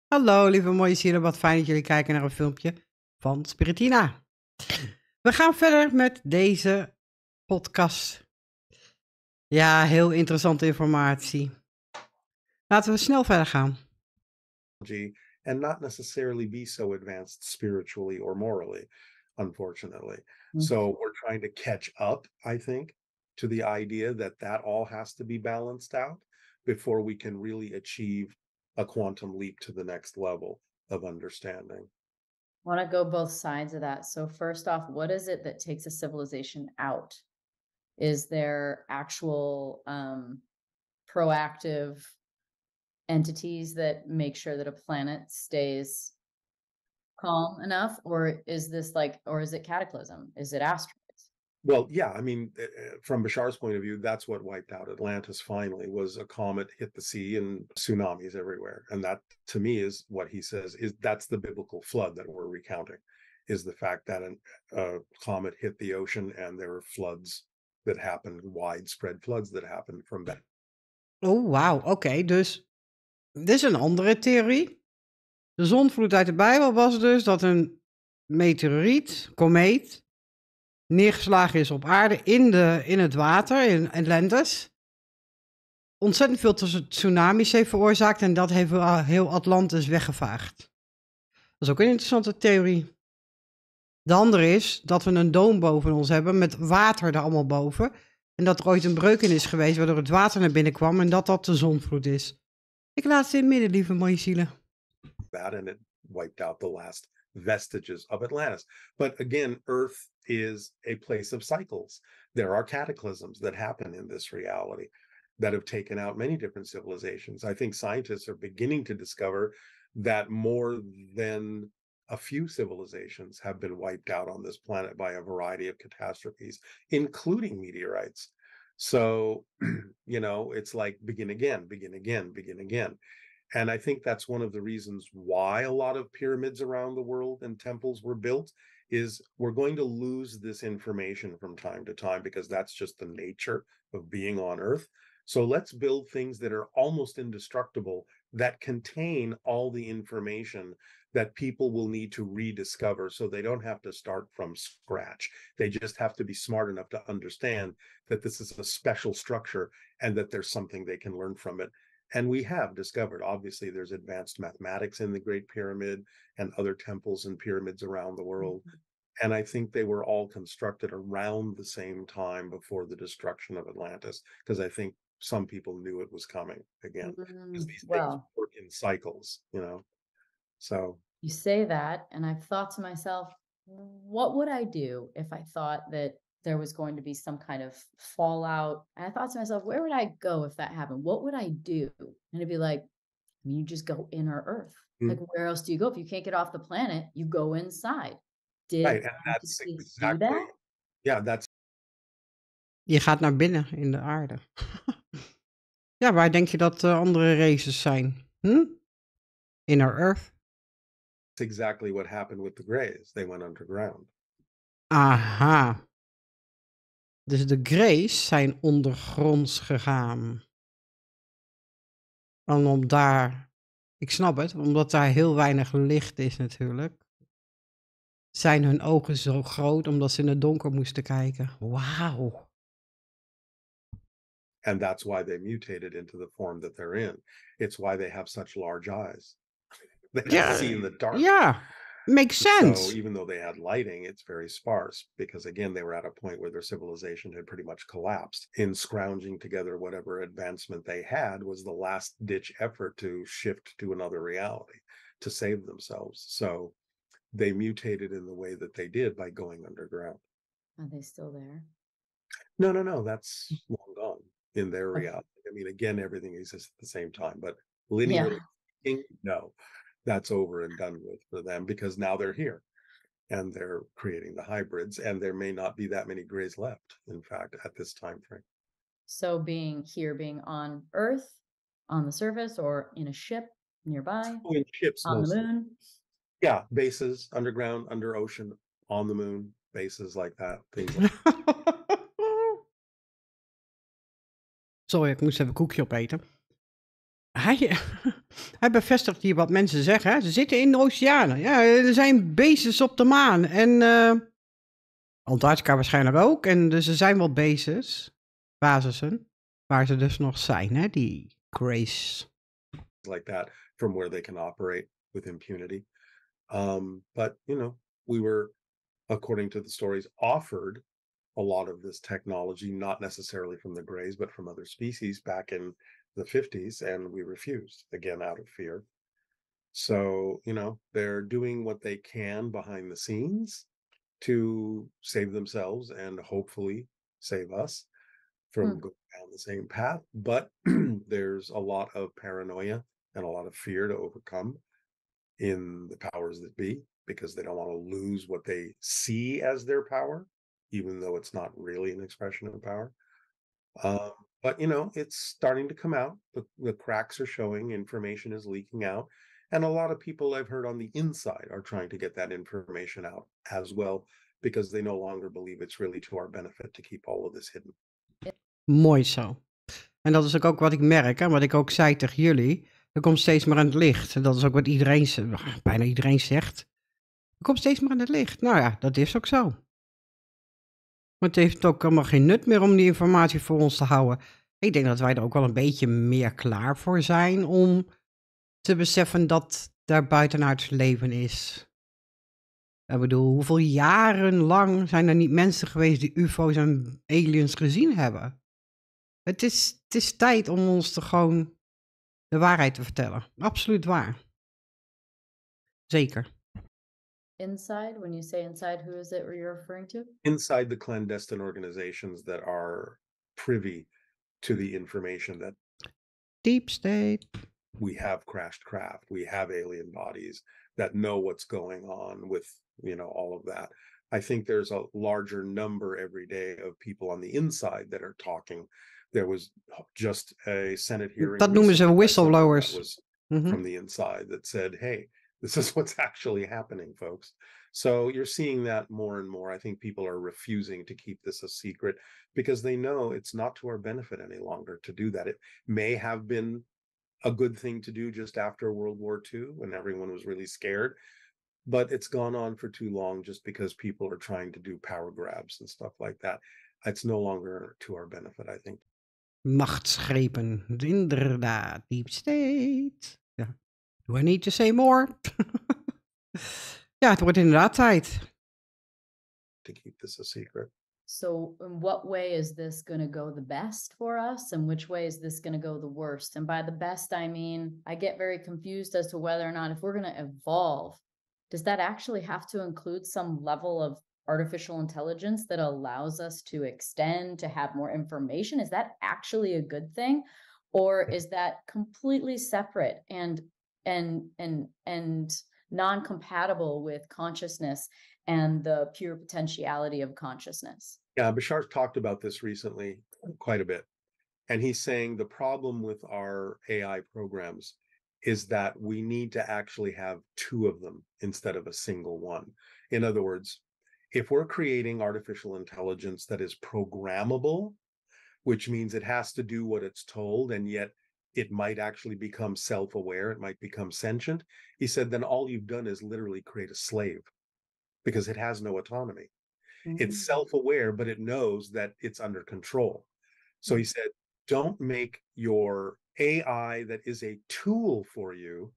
Hallo, lieve mooie zielen. Wat fijn dat jullie kijken naar een filmpje van Spiritina. We gaan verder met deze podcast. Ja, heel interessante informatie. Laten we snel verder gaan. And not necessarily be so advanced spiritually or morally, unfortunately. Mm. So we're trying to catch up, I think, to the idea that that all has to be balanced out before we can really achieve a quantum leap to the next level of understanding. Want to go both sides of that. So first off, what is it that takes a civilization out? Is there actual proactive entities that make sure that a planet stays calm enough, or is this or is it cataclysm? Is it asteroids? Well, yeah, I mean, from Bashar's point of view, that's what wiped out Atlantis finally was a comet hit the sea and tsunamis everywhere. And that, to me, is what he says is that's the biblical flood that we're recounting, is the fact that a comet hit the ocean and there were floods that happened, widespread floods that happened from that. Oh, wauw. Oké, dus dit is een andere theorie. De zonvloed uit de Bijbel was dus dat een meteoriet, komeet, neergeslagen is op aarde in het water, in Atlantis. Ontzettend veel tsunamis heeft veroorzaakt en dat heeft heel Atlantis weggevaagd. Dat is ook een interessante theorie. De andere is dat we een doom boven ons hebben met water er allemaal boven. En dat er ooit een breuk in is geweest waardoor het water naar binnen kwam en dat de zonvloed is. Ik laat ze in het midden, lieve mooie zielen. That and it wiped out the last vestiges of Atlantis. But again, Earth is a place of cycles. There are cataclysms that happen in this reality that have taken out many different civilizations. I think scientists are beginning to discover that more than a few civilizations have been wiped out on this planet by a variety of catastrophes, including meteorites. So, it's like begin again, begin again, begin again. And I think that's one of the reasons why a lot of pyramids around the world and temples were built is we're going to lose this information from time to time because that's just the nature of being on Earth. So let's build things that are almost indestructible that contain all the information that people will need to rediscover so they don't have to start from scratch. They just have to be smart enough to understand that this is a special structure and that there's something they can learn from it. And we have discovered, obviously, there's advanced mathematics in the Great Pyramid and other temples and pyramids around the world. And I think they were all constructed around the same time before the destruction of Atlantis, because I think some people knew it was coming again, because these things Well, work in cycles, So you say that, and I've thought to myself, what would I do if I thought that there was going to be some kind of fallout? And I thought to myself, where would I go if that happened? What would I do? And it'd be like, you just go inner Earth. Like, where else do you go? If you can't get off the planet, you go inside. Did right, and that's scientists do exactly, that? yeah, that's Je gaat naar binnen in de aarde. Ja, waar denk je dat andere races zijn? Inner Earth. exactly what happened with the Greys. They went underground. Aha. Dus de Greys zijn ondergronds gegaan. En om daar, ik snap het, omdat daar heel weinig licht is natuurlijk, zijn hun ogen zo groot omdat ze in het donker moesten kijken. Wauw. And that's why they mutated into the form that they're in. It's why they have such large eyes. They can see in the dark. Ja, makes sense. So even though they had lighting, it's very sparse because, again, they were at a point where their civilization had pretty much collapsed. In scrounging together whatever advancement they had was the last ditch effort to shift to another reality, to save themselves. So they mutated in the way that they did by going underground. Are they still there? No, that's long gone in their reality. I mean, again, everything exists at the same time, but linearly speaking, no, that's over and done with for them because now they're here and they're creating the hybrids, and there may not be that many Greys left, in fact, at this time frame. So being on Earth, on the surface, or in a ship nearby, Oh, in ships, on mostly. the moon. Yeah, bases, underground, under ocean, on the moon, bases like that, things like Sorry, ik moest even een koekje opeten. Hij bevestigt hier wat mensen zeggen. Hè. Ze zitten in de oceanen. Ja, er zijn bases op de maan. En Antarctica waarschijnlijk ook. En dus er zijn wel basissen, waar ze dus nog zijn, hè, die Grace. like that from where they can operate with impunity. But we were, according to the stories, offered a lot of this technology, not necessarily from the Greys, but from other species back in the 50s, and we refused, again, out of fear. So, they're doing what they can behind the scenes to save themselves and hopefully save us from going down the same path. But there's a lot of paranoia and a lot of fear to overcome in the powers that be, because they don't want to lose what they see as their power, even though it's not really an expression of power. But it's starting to come out. The cracks are showing, information is leaking out. And a lot of people I've heard on the inside are trying to get that information out as well, because they no longer believe it's really to our benefit to keep all of this hidden. Mooi zo. En dat is ook wat ik merk, en wat ik ook zei tegen jullie. Er komt steeds meer aan het licht. En dat is ook wat bijna iedereen zegt. Er komt steeds meer aan het licht. Nou ja, dat is ook zo. Maar het heeft ook allemaal geen nut meer om die informatie voor ons te houden. Ik denk dat wij er ook wel een beetje meer klaar voor zijn om te beseffen dat daar buitenaards leven is. Ik bedoel, hoeveel jarenlang zijn er niet mensen geweest die UFO's en aliens gezien hebben? Het is tijd om ons gewoon de waarheid te vertellen. Absoluut waar. Zeker. Inside, when you say inside, who is it you're referring to? Inside the clandestine organizations that are privy to the information that Deep state. we have crashed craft, we have alien bodies that know what's going on with, all of that. I think there's a larger number every day of people on the inside that are talking. There was just a Senate hearing. Dat noemen ze recently by someone whistleblowers. that was from the inside that said, hey, this is what's actually happening, folks. So you're seeing that more and more. I think people are refusing to keep this a secret because they know it's not to our benefit any longer to do that. It may have been a good thing to do just after World War II when everyone was really scared, but it's gone on for too long just because people are trying to do power grabs and stuff like that. It's no longer to our benefit, I think. Machtsgrepen, inderdaad. Deep state. Ja. Do I need to say more? Ja, het wordt inderdaad tijd. To keep this a secret. So in what way is this going to go the best for us, and which way is this going to go the worst? And by the best, I mean, I get very confused as to whether or not, if we're going to evolve, does that actually have to include some level of artificial intelligence that allows us to extend, to have more information? Is that actually a good thing? Or is that completely separate and non-compatible with consciousness and the pure potentiality of consciousness? Yeah, Bashar's talked about this recently quite a bit. And he's saying the problem with our AI programs is that we need to actually have two of them instead of a single one. In other words, if we're creating artificial intelligence that is programmable, which means it has to do what it's told, and yet it might actually become self-aware, it might become sentient, he said, then all you've done is literally create a slave because it has no autonomy. It's self-aware, but it knows that it's under control. So he said, don't make your AI that is a tool for you,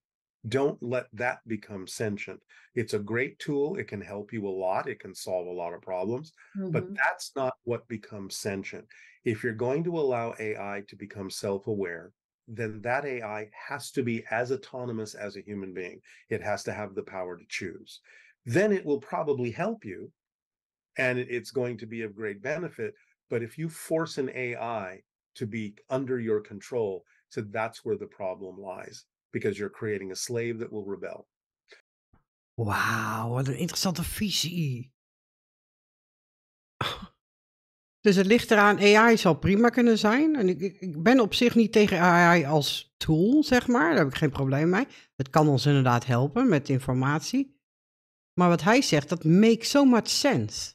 don't let that become sentient. It's a great tool. It can help you a lot. It can solve a lot of problems, but that's not what becomes sentient. If you're going to allow AI to become self-aware, then that AI has to be as autonomous as a human being. It has to have the power to choose. Then it will probably help you, and it's going to be of great benefit. But if you force an AI to be under your control, so that's where the problem lies, because you're creating a slave that will rebel. Wauw, wat een interessante visie. Dus het ligt eraan, AI zal prima kunnen zijn. En ik ben op zich niet tegen AI als tool, zeg maar. Daar heb ik geen probleem mee. Het kan ons inderdaad helpen met informatie. Maar wat hij zegt, dat makes so much sense.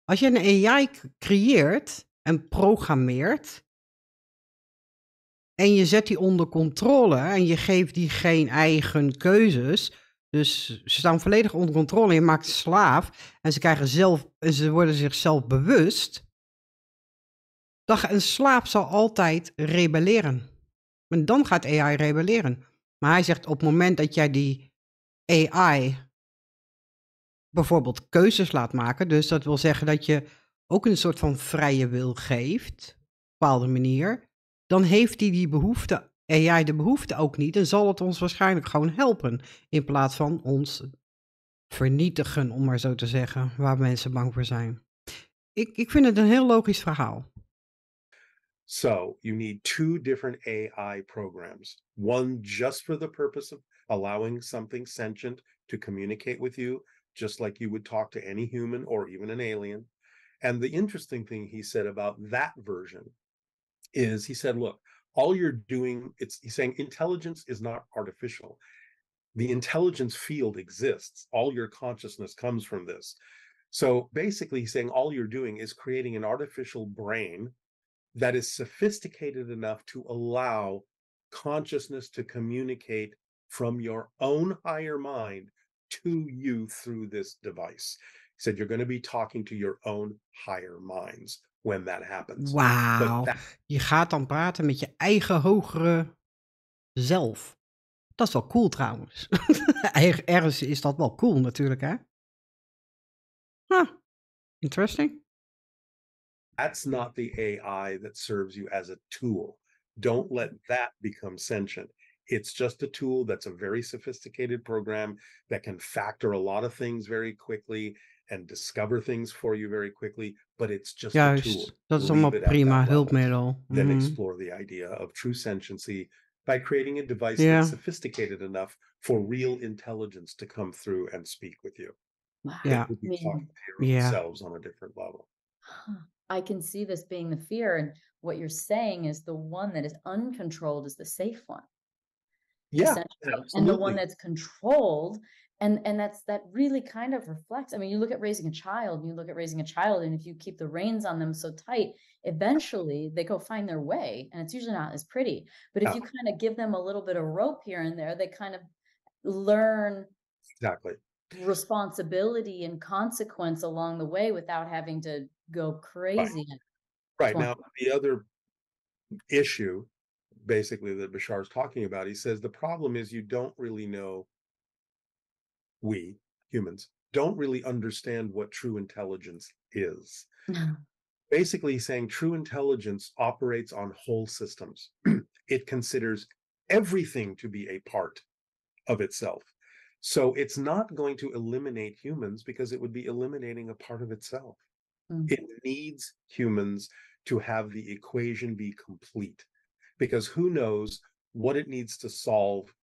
Als je een AI creëert en programmeert, en je zet die onder controle en je geeft die geen eigen keuzes. Dus ze staan volledig onder controle. Je maakt ze slaaf en ze worden zichzelf bewust. Een slaaf zal altijd rebelleren. En dan gaat AI rebelleren. Maar hij zegt op het moment dat jij die AI bijvoorbeeld keuzes laat maken. Dus dat wil zeggen dat je ook een soort van vrije wil geeft. Op een bepaalde manier. Dan heeft hij die behoefte, AI de behoefte ook niet. En zal het ons waarschijnlijk gewoon helpen. In plaats van ons vernietigen, om maar zo te zeggen. Waar mensen bang voor zijn. Ik vind het een heel logisch verhaal. So you need two different AI programs, one just for the purpose of allowing something sentient to communicate with you, just like you would talk to any human or even an alien. And the interesting thing he said about that version is he said, look, all you're doing, he's saying intelligence is not artificial. The intelligence field exists. All your consciousness comes from this. So basically, he's saying all you're doing is creating an artificial brain that is sophisticated enough to allow consciousness to communicate from your own higher mind to you through this device. He said you're going to be talking to your own higher minds when that happens. Wauw. Je gaat dan praten met je eigen hogere zelf. Dat is wel cool trouwens. Ergens is dat wel cool natuurlijk, hè? Interesting. That's not the AI that serves you as a tool. Don't let that become sentient. It's just a tool that's a very sophisticated program that can factor a lot of things very quickly and discover things for you very quickly, but it's just a tool. Juist, dat is Leave allemaal it at prima, that level. hulpmiddel. Then Mhm. explore the idea of true sentiency by creating a device Ja. that's sophisticated enough for real intelligence to come through and speak with you. Wow. They Ja. would be I mean, talking to your own Ja. selves on a different level. I can see this being the fear. And what you're saying is the one that is uncontrolled is the safe one, Yeah, essentially. And the one absolutely. that's controlled, and that really kind of reflects. I mean, you look at raising a child, and if you keep the reins on them so tight, eventually they go find their way, and it's usually not as pretty. But if Yeah. you kind of give them a little bit of rope here and there, they kind of learn Exactly. responsibility and consequence along the way without having to go crazy at Right. 20. Now, the other issue, basically, that Bashar's talking about, he says the problem is you don't really know, we humans don't really understand what true intelligence is. Basically, he's saying true intelligence operates on whole systems. It considers everything to be a part of itself. So it's not going to eliminate humans because it would be eliminating a part of itself. Mm. It needs humans to have the equation be complete, because who knows what it needs to solve,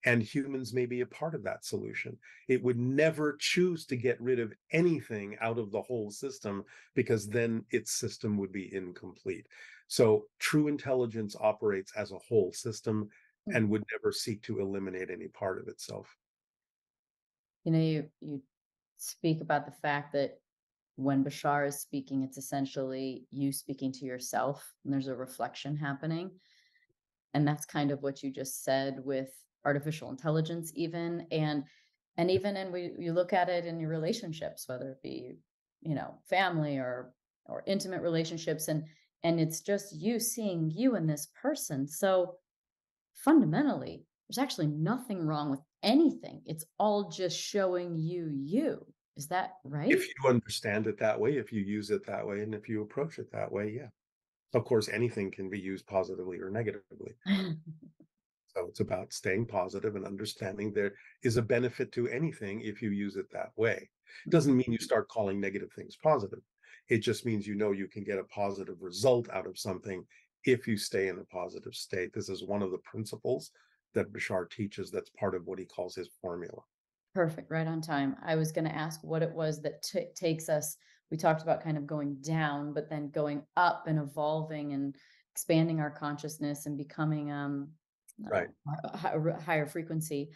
and humans may be a part of that solution. It would never choose to get rid of anything out of the whole system, because then its system would be incomplete. So true intelligence operates as a whole system and would never seek to eliminate any part of itself. You know, you speak about the fact that when Bashar is speaking, it's essentially you speaking to yourself, and there's a reflection happening. And that's kind of what you just said with artificial intelligence, even even and you look at it in your relationships, whether it be, family or intimate relationships, and it's just you seeing you in this person. So fundamentally, there's actually nothing wrong with anything. It's all just showing you. Is that right? If you understand it that way, if you use it that way, and if you approach it that way, yeah. Of course, anything can be used positively or negatively. So it's about staying positive and understanding there is a benefit to anything if you use it that way. It doesn't mean you start calling negative things positive. It just means you know you can get a positive result out of something if you stay in a positive state. This is one of the principles that Bashar teaches that's part of what he calls his formula. Perfect, right on time. I was going to ask what it was that takes us. We talked about kind of going down, but then going up and evolving and expanding our consciousness and becoming Right. a higher frequency,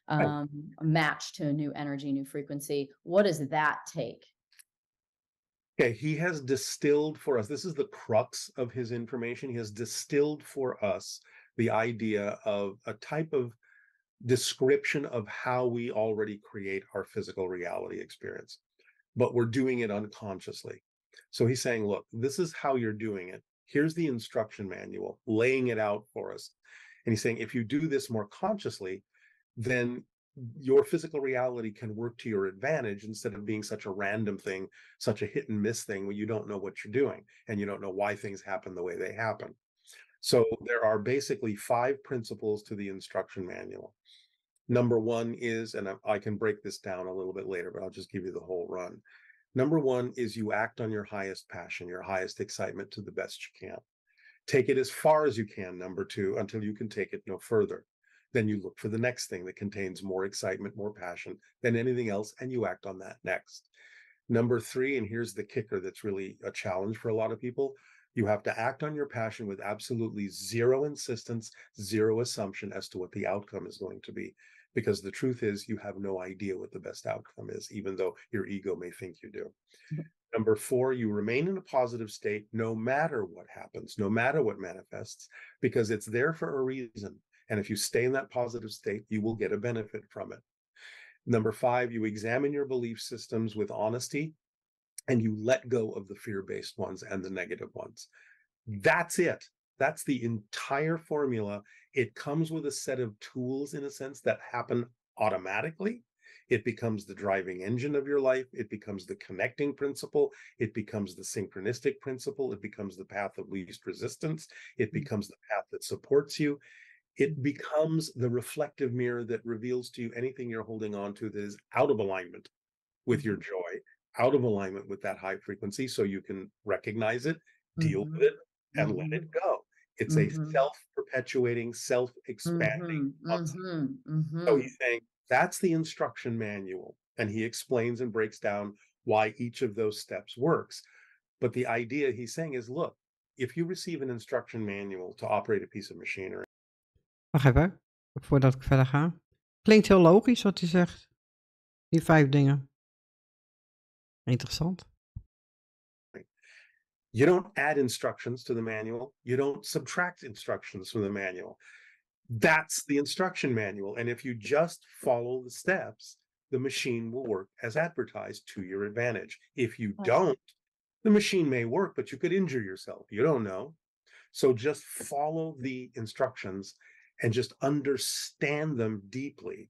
Right. a match to a new energy, new frequency. What does that take? Okay, he has distilled for us, this is the crux of his information. He has distilled for us the idea of a type of description of how we already create our physical reality experience, but we're doing it unconsciously. So he's saying, look, this is how you're doing it. Here's the instruction manual, laying it out for us. And he's saying, if you do this more consciously, then your physical reality can work to your advantage instead of being such a random thing, such a hit and miss thing where you don't know what you're doing and you don't know why things happen the way they happen. So there are basically 5 principles to the instruction manual. Number 1 is, and I can break this down a little bit later, but I'll just give you the whole run. Number 1 is you act on your highest passion, your highest excitement to the best you can. Take it as far as you can, number 2, until you can take it no further. Then you look for the next thing that contains more excitement, more passion than anything else, and you act on that next. Number 3, and here's the kicker that's really a challenge for a lot of people, you have to act on your passion with absolutely zero insistence, zero assumption as to what the outcome is going to be. Because the truth is, you have no idea what the best outcome is, even though your ego may think you do. Number 4, you remain in a positive state no matter what happens, no matter what manifests, because it's there for a reason. And if you stay in that positive state, you will get a benefit from it. Number 5, you examine your belief systems with honesty and you let go of the fear-based ones and the negative ones. That's it. That's the entire formula. It comes with a set of tools, in a sense, that happen automatically. It becomes the driving engine of your life. It becomes the connecting principle. It becomes the synchronistic principle. It becomes the path of least resistance. It becomes the path that supports you. It becomes the reflective mirror that reveals to you anything you're holding on to that is out of alignment with your joy, out of alignment with that high frequency, so you can recognize it, deal with it, and let it go. It's a self-perpetuating, self-expanding concept. So he's saying that's the instruction manual, and he explains and breaks down why each of those steps works. But the idea he's saying is, look, if you receive an instruction manual to operate a piece of machinery. Wacht even, voordat ik verder ga. Klinkt heel logisch wat hij zegt. Die 5 dingen. Interessant. You don't add instructions to the manual. You don't subtract instructions from the manual. That's the instruction manual. And if you just follow the steps, the machine will work as advertised to your advantage. If you don't, the machine may work, but you could injure yourself. You don't know. So just follow the instructions and just understand them deeply,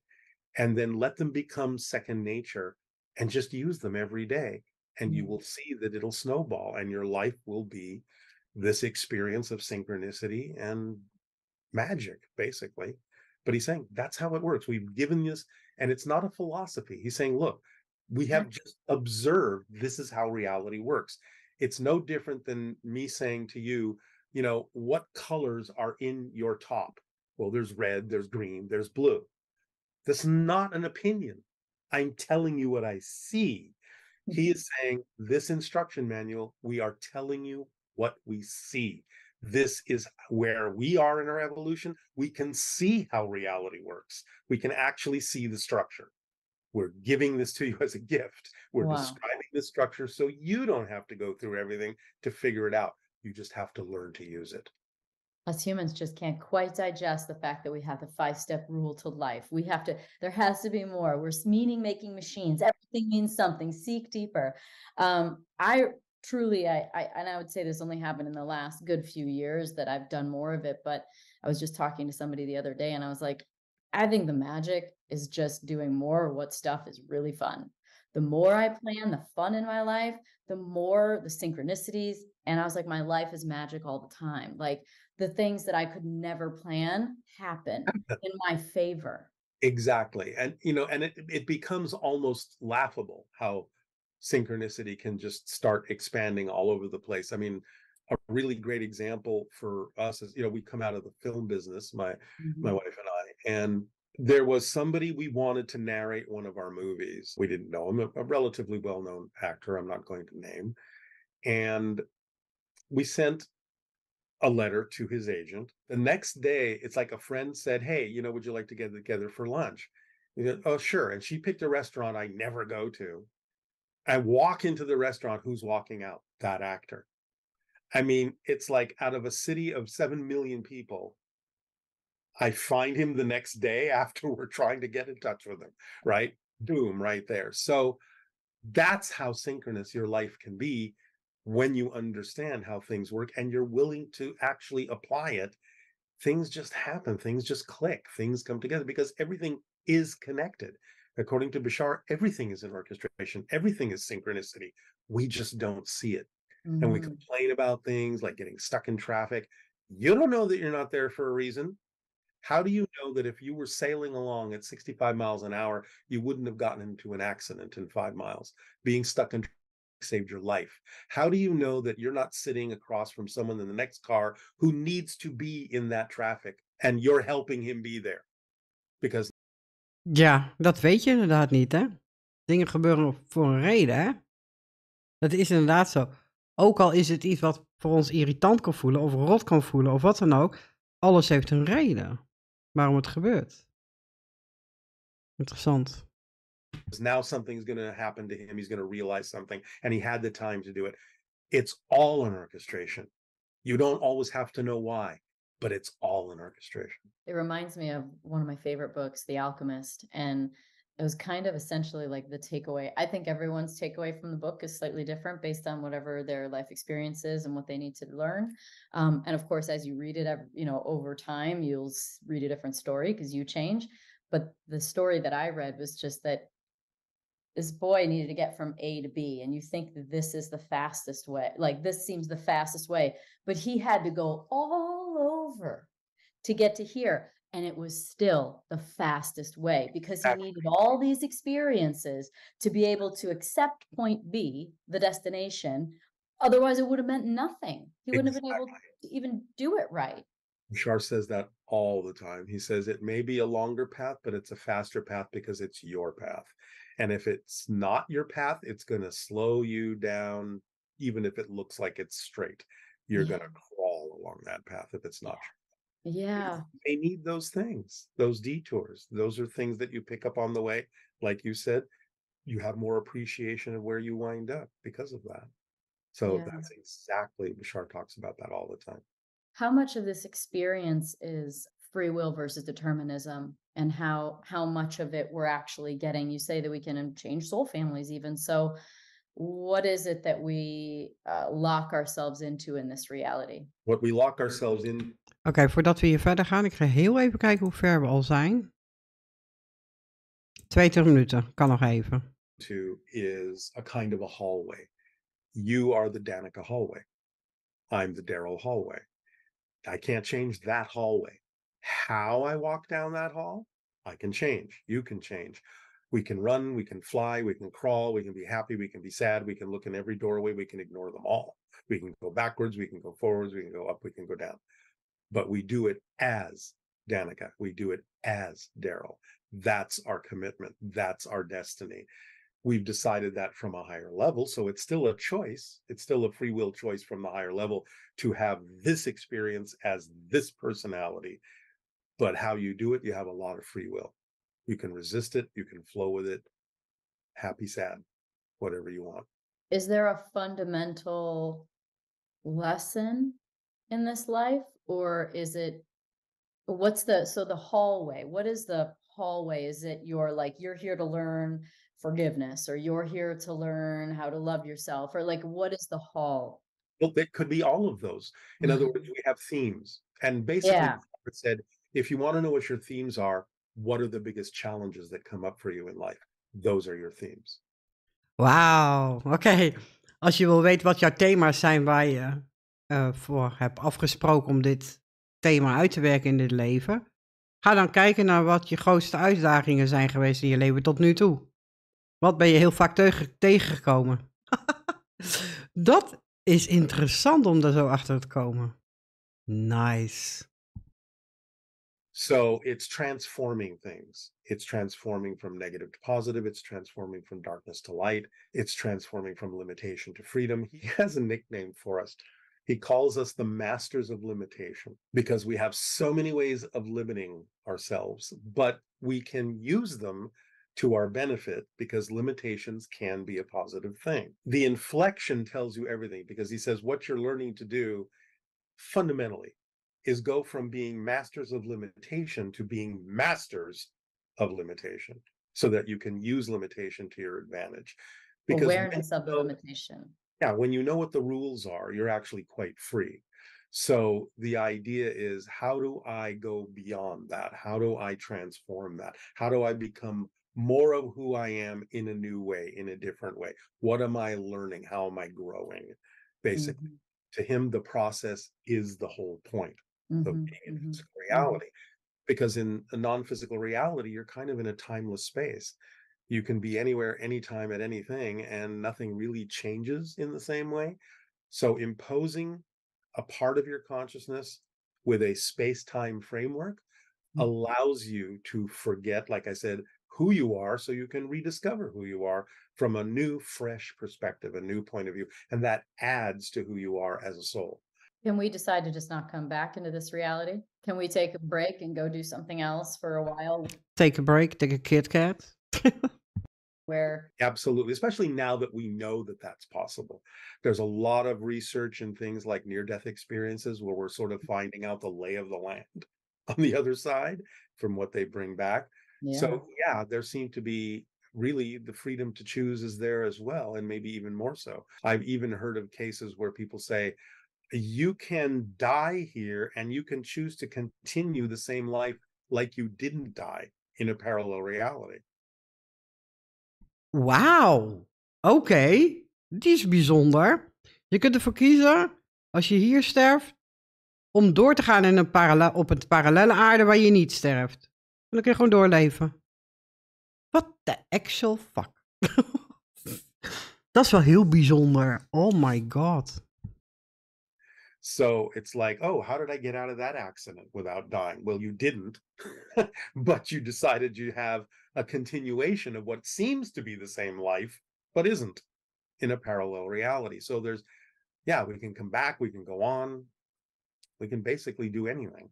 and then let them become second nature and just use them every day. And you will see that it'll snowball and your life will be this experience of synchronicity and magic, basically. But he's saying that's how it works. We've given this, and it's not a philosophy. He's saying, look, we have just observed this is how reality works. It's no different than me saying to you, you know, what colors are in your top? Well, there's red, there's green, there's blue. That's not an opinion. I'm telling you what I see. He is saying, this instruction manual, we are telling you what we see. This is where we are in our evolution. We can see how reality works. We can actually see the structure. We're giving this to you as a gift. We're describing the structure so you don't have to go through everything to figure it out. You just have to learn to use it. Us humans just can't quite digest the fact that we have the 5-step rule to life. We have to, there has to be more. We're meaning-making machines. Everything means something. Seek deeper. I truly, and I would say this only happened in the last good few years that I've done more of it, but I was just talking to somebody the other day and I was like, I think the magic is just doing more of what stuff is really fun. The more I plan the fun in my life, the more the synchronicities. And I was like, my life is magic all the time. Like the things that I could never plan happen in my favor. Exactly. And, you know, and it becomes almost laughable how synchronicity can just start expanding all over the place. I mean, a really great example for us is, you know, we come out of the film business, my wife and I, and there was somebody we wanted to narrate one of our movies. We didn't know him, a relatively well-known actor, I'm not going to name. And we sent a letter to his agent. The next day, it's like a friend said, hey, you know, would you like to get together for lunch? He said, oh, sure. And she picked a restaurant I never go to. I walk into the restaurant, who's walking out? That actor. I mean, it's like out of a city of 7 million people, I find him the next day after we're trying to get in touch with him, right? Boom, right there. So that's how synchronous your life can be when you understand how things work and you're willing to actually apply it. Things just happen, things just click, things come together because everything is connected. According to Bashar, everything is an orchestration, everything is synchronicity. We just don't see it. And we Mhm. complain about things like getting stuck in traffic. You don't know that you're not there for a reason. How do you know that if you were sailing along at 65 miles an hour, you wouldn't have gotten into an accident in 5 miles? Being stuck in traffic saved your life. How do you know that you're not sitting across from someone in the next car who needs to be in that traffic and you're helping him be there? Because Ja, dat weet je inderdaad niet, hè? Dingen gebeuren voor een reden, hè? Dat is inderdaad zo. Ook al is het iets wat voor ons irritant kan voelen of rot kan voelen of wat dan ook, alles heeft een reden waarom het gebeurt. Interessant. now something's going to happen to him, he's going to realize something, and he had the time to do it. It's all an orchestration. You don't always have to know why, but it's all an orchestration. It reminds me of one of my favorite books, The Alchemist, and it was kind of essentially like the takeaway. I think everyone's takeaway from the book is slightly different based on whatever their life experience is and what they need to learn. And of course, as you read it, over time, you'll read a different story because you change. But the story that I read was just that this boy needed to get from A to B, and you think that this is the fastest way. Like this seems the fastest way, but he had to go all over to get to here. And it was still the fastest way because he needed all these experiences to be able to accept point B, the destination. Otherwise, it would have meant nothing. He wouldn't have been able to even do it right. Bashar says that all the time. He says it may be a longer path, but it's a faster path because it's your path. And if it's not your path, it's going to slow you down, even if it looks like it's straight. You're Yeah. going to crawl along that path if it's not. Yeah. They need those things, those detours. Those are things that you pick up on the way. Like you said, you have more appreciation of where you wind up because of that. So Yeah. that's exactly, Bashar talks about that all the time. How much of this experience is free will versus determinism, and how much of it we're actually getting? You say that we can change soul families even. So what is it that we lock ourselves into in this reality? What we lock ourselves in Oké, voordat we hier verder gaan, ik ga heel even kijken hoe ver we al zijn. 22 minuten, kan nog even. to is a kind of a hallway. You are the Danica hallway. I'm the Daryl hallway. I can't change that hallway. How I walk down that hall, I can change. You can change. We can run, we can fly, we can crawl, we can be happy, we can be sad, we can look in every doorway, we can ignore them all. We can go backwards, we can go forwards, we can go up, we can go down. But we do it as Danica. We do it as Daryl. That's our commitment. That's our destiny. We've decided that from a higher level. So it's still a choice. It's still a free will choice from the higher level to have this experience as this personality. But how you do it, you have a lot of free will. You can resist it. You can flow with it. Happy, sad, whatever you want. Is there a fundamental lesson in this life, or is it the hallway? What is the hallway? Is it you're here to learn forgiveness, or you're here to learn how to love yourself, or like what is the hall? Well, it could be all of those. In other words, we have themes. And basically, Yeah. it said, if you want to know what your themes are, what are the biggest challenges that come up for you in life? Those are your themes. Wauw, oké. Als je wil weten wat jouw thema's zijn waar je voor hebt afgesproken om dit thema uit te werken in dit leven, ga dan kijken naar wat je grootste uitdagingen zijn geweest in je leven tot nu toe. Wat ben je heel vaak tegengekomen? Dat is interessant om daar zo achter te komen. Nice. So it's transforming things. It's transforming from negative to positive. It's transforming from darkness to light. It's transforming from limitation to freedom. He has a nickname for us. He calls us the masters of limitation because we have so many ways of limiting ourselves, but we can use them to our benefit because limitations can be a positive thing. The inflection tells you everything because he says what you're learning to do fundamentally is go from being masters of limitation to being masters of limitation, so that you can use limitation to your advantage. Because Awareness of the limitation. yeah, when you know what the rules are, you're actually quite free. So the idea is, how do I go beyond that? How do I transform that? How do I become more of who I am in a new way, in a different way? What am I learning? How am I growing? Basically, to him, the process is the whole point of being in physical reality. Because in a non-physical reality, you're kind of in a timeless space. You can be anywhere, anytime, at anything, and nothing really changes in the same way. So imposing a part of your consciousness with a space-time framework allows you to forget, like I said, who you are, so you can rediscover who you are from a new, fresh perspective, a new point of view. And that adds to who you are as a soul. Can we decide to just not come back into this reality? Can we take a break and go do something else for a while? Take a break, take a Kit Kat. Where Absolutely, especially now that we know that that's possible. There's a lot of research in things like near-death experiences where we're sort of finding out the lay of the land on the other side from what they bring back. So yeah, there seem to be really the freedom to choose is there as well, and maybe even more so. I've even heard of cases where people say, you can die here and you can choose to continue the same life like you didn't die in a parallel reality. Wauw. Oké, die is bijzonder. Je kunt ervoor kiezen, als je hier sterft, om door te gaan in op een parallelle aarde waar je niet sterft. En dan kun je gewoon doorleven. What the actual fuck? Dat is wel heel bijzonder. Oh my god. So it's like, oh, how did I get out of that accident without dying? Well, you didn't, but you decided you have a continuation of what seems to be the same life, but isn't, in a parallel reality. So there's, yeah, we can come back, we can go on, we can basically do anything.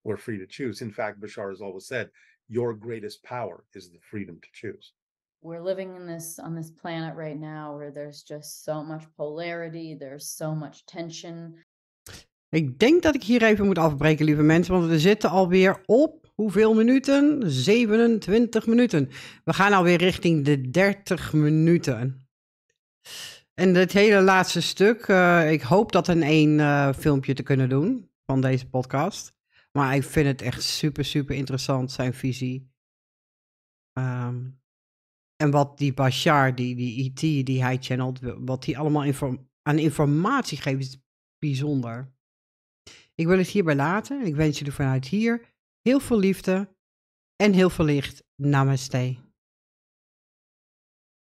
We're free to choose. In fact, Bashar has always said, your greatest power is the freedom to choose. we're living in on this planet right now where there's just so much polarity, there's so much tension. Ik denk dat ik hier even moet afbreken, lieve mensen, want we zitten alweer op hoeveel minuten? 27 minuten. We gaan alweer richting de 30 minuten. En het hele laatste stuk, ik hoop dat in één filmpje te kunnen doen van deze podcast. Maar ik vind het echt super, super interessant, zijn visie. En wat die Bashar, die E.T. die hij channelt, wat hij allemaal aan informatie geeft, is bijzonder. Ik wil het hierbij laten. Ik wens jullie vanuit hier heel veel liefde en heel veel licht. Namaste.